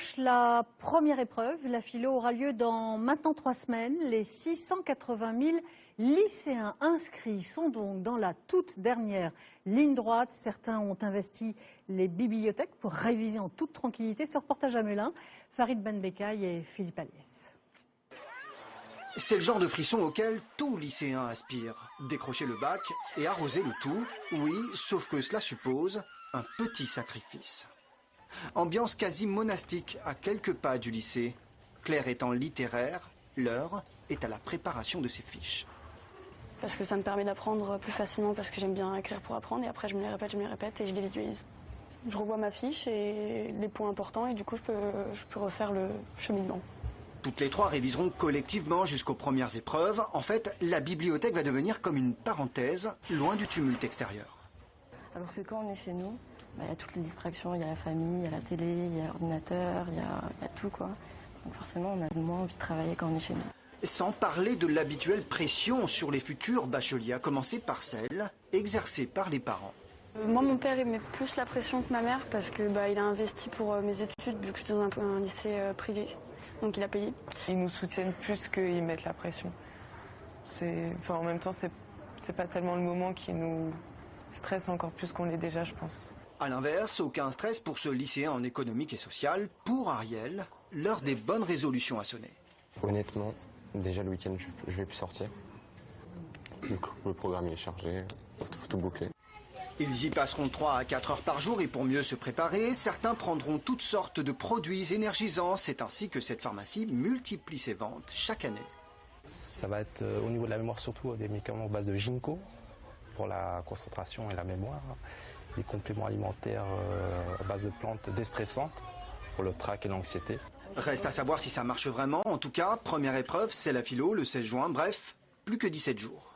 approche la première épreuve. La philo aura lieu dans maintenant 3 semaines. Les 680 000 lycéens inscrits sont donc dans la toute dernière ligne droite. Certains ont investi les bibliothèques pour réviser en toute tranquillité. Ce reportage à Melun, Farid Benbekay et Philippe Aliès. C'est le genre de frisson auquel tout lycéen aspire. Décrocher le bac et arroser le tout, oui, sauf que cela suppose un petit sacrifice. Ambiance quasi monastique à quelques pas du lycée. Claire étant littéraire, l'heure est à la préparation de ses fiches. Parce que ça me permet d'apprendre plus facilement, parce que j'aime bien écrire pour apprendre, et après je me les répète et je les visualise. Je revois ma fiche et les points importants et du coup je peux refaire le cheminement. Toutes les trois réviseront collectivement jusqu'aux premières épreuves. En fait, la bibliothèque va devenir comme une parenthèse, loin du tumulte extérieur. Alors que quand on est chez nous, il y a toutes les distractions, il y a la famille, il y a la télé, il y a l'ordinateur, il y a tout quoi. Donc forcément, on a moins envie de travailler quand on est chez nous. Sans parler de l'habituelle pression sur les futurs bacheliers, à commencer par celle exercée par les parents. Moi, mon père, il met plus la pression que ma mère parce que il a investi pour mes études vu que je suis dans un lycée privé. Donc il a payé. Ils nous soutiennent plus qu'ils mettent la pression. En même temps, c'est pas tellement le moment qui nous stresse encore plus qu'on l'est déjà, je pense. A l'inverse, aucun stress pour ce lycéen en économique et social. Pour Ariel, l'heure des bonnes résolutions a sonné. Honnêtement, déjà le week-end, je vais plus sortir. Le programme est chargé, faut tout boucler. Ils y passeront 3 à 4 heures par jour et pour mieux se préparer, certains prendront toutes sortes de produits énergisants. C'est ainsi que cette pharmacie multiplie ses ventes chaque année. Ça va être au niveau de la mémoire surtout des médicaments à base de ginkgo pour la concentration et la mémoire. Les compléments alimentaires à base de plantes déstressantes pour le trac et l'anxiété. Reste à savoir si ça marche vraiment. En tout cas, première épreuve, c'est la philo le 16 juin. Bref, plus que 17 jours.